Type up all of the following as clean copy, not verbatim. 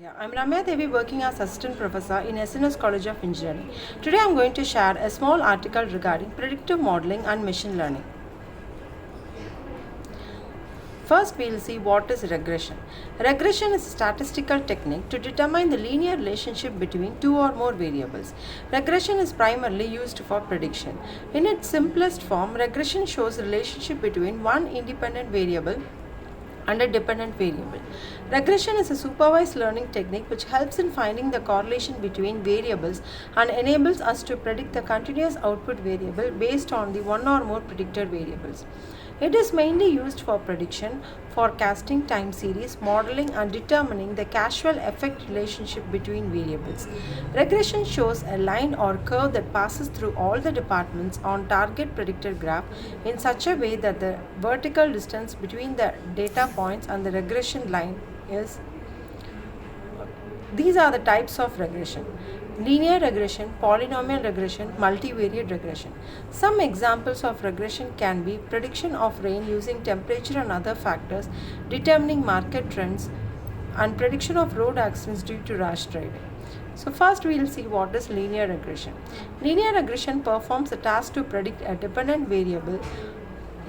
Yeah, I'm Ramya Devi working as assistant professor in SNS College of Engineering. Today I'm going to share a small article regarding predictive modeling and machine learning. First, we'll see what is regression. Regression is a statistical technique to determine the linear relationship between two or more variables. Regression is primarily used for prediction. In its simplest form, regression shows the relationship between one independent variable and a dependent variable. Regression is a supervised learning technique which helps in finding the correlation between variables and enables us to predict the continuous output variable based on the one or more predicted variables. It is mainly used for prediction, forecasting time series, modeling, and determining the causal effect relationship between variables. Regression shows a line or curve that passes through all the departments on target predicted graph in such a way that the vertical distance between the data points and the regression line is. These are the types of regression: linear regression, polynomial regression, multivariate regression. Some examples of regression can be prediction of rain using temperature and other factors, determining market trends, and prediction of road accidents due to rash driving. So first we will see what is linear regression. Linear regression performs a task to predict a dependent variable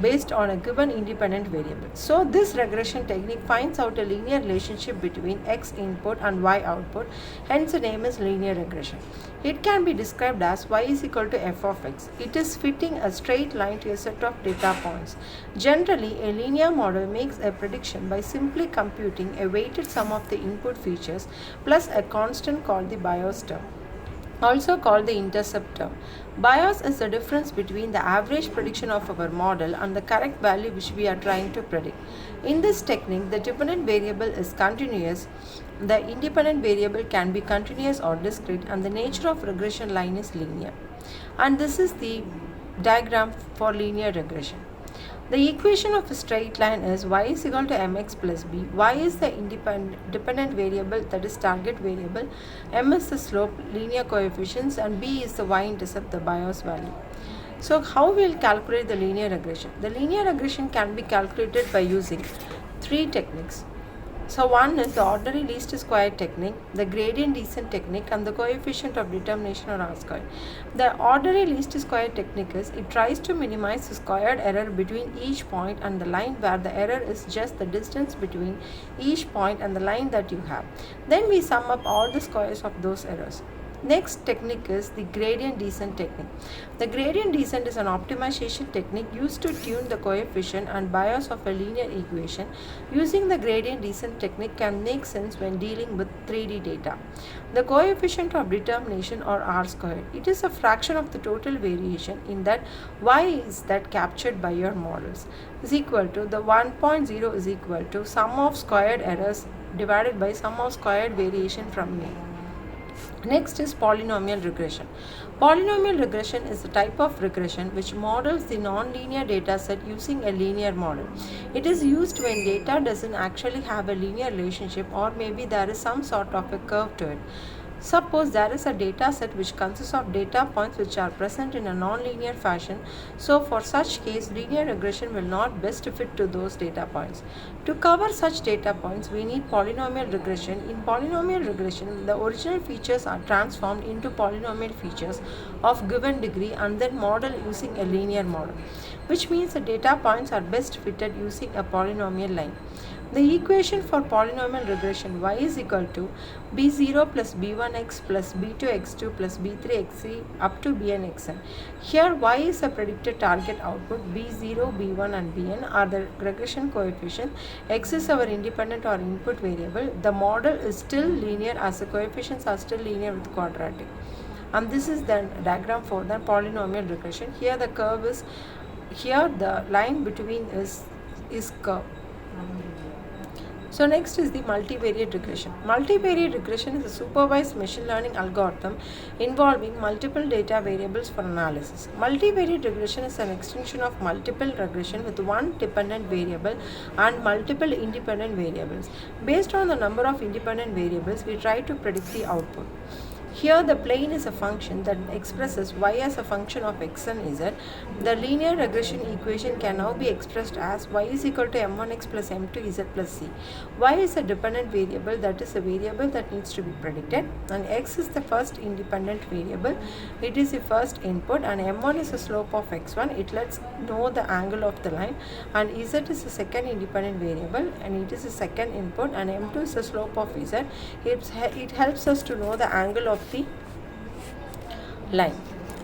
based on a given independent variable. So this regression technique finds out a linear relationship between x input and y output, hence the name is linear regression. It can be described as y is equal to f of x. It is fitting a straight line to a set of data points. Generally, a linear model makes a prediction by simply computing a weighted sum of the input features plus a constant called the bias term, also called the intercept term. Bias is the difference between the average prediction of our model and the correct value which we are trying to predict. In this technique, the dependent variable is continuous, the independent variable can be continuous or discrete, and the nature of regression line is linear. And this is the diagram for linear regression. The equation of a straight line is y is equal to mx plus b. Y is the dependent variable, that is target variable. M is the slope, linear coefficients, and b is the y-intercept, the bias value. So how we will calculate the linear regression? The linear regression can be calculated by using three techniques. So one is the ordinary least square technique, the gradient descent technique, and the coefficient of determination, or R square. The ordinary least square technique is it tries to minimize the squared error between each point and the line, where the error is just the distance between each point and the line that you have. Then we sum up all the squares of those errors. Next technique is the gradient descent technique. The gradient descent is an optimization technique used to tune the coefficient and bias of a linear equation. Using the gradient descent technique can make sense when dealing with 3D data. The coefficient of determination, or R squared, it is a fraction of the total variation in that y is that captured by your models, is equal to the 1.0 is equal to sum of squared errors divided by sum of squared variation from mean. Next is polynomial regression. Polynomial regression is a type of regression which models the nonlinear data set using a linear model. It is used when data doesn't actually have a linear relationship, or maybe there is some sort of a curve to it. Suppose there is a data set which consists of data points which are present in a nonlinear fashion. So for such case, linear regression will not best fit to those data points. To cover such data points, we need polynomial regression. In polynomial regression, the original features are transformed into polynomial features of given degree and then modeled using a linear model, which means the data points are best fitted using a polynomial line. The equation for polynomial regression y is equal to b0 plus b1x plus b2x2 plus b3x3 up to bn xn. Here y is a predicted target output, b0, b1 and bn are the regression coefficients, x is our independent or input variable. The model is still linear as the coefficients are still linear with quadratic. And this is the diagram for the polynomial regression. Here the curve is, here the line between is curve. So next is the multivariate regression. Multivariate regression is a supervised machine learning algorithm involving multiple data variables for analysis. Multivariate regression is an extension of multiple regression with one dependent variable and multiple independent variables. Based on the number of independent variables, we try to predict the output. Here the plane is a function that expresses y as a function of x and z. The linear regression equation can now be expressed as y is equal to m1x plus m2z plus c. Y is a dependent variable, that is a variable that needs to be predicted, and x is the first independent variable. It is the first input, and m1 is the slope of x1. It lets know the angle of the line, and z is the second independent variable and it is the second input, and m2 is the slope of z. It helps us to know the angle of the line.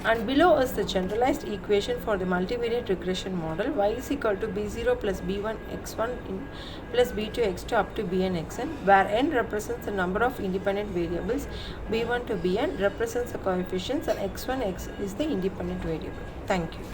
And below is the generalized equation for the multivariate regression model. Y is equal to b0 plus b1 x1 plus b2 x2 up to bn xn, where n represents the number of independent variables, b1 to bn represents the coefficients, and x1 x is the independent variable. Thank you.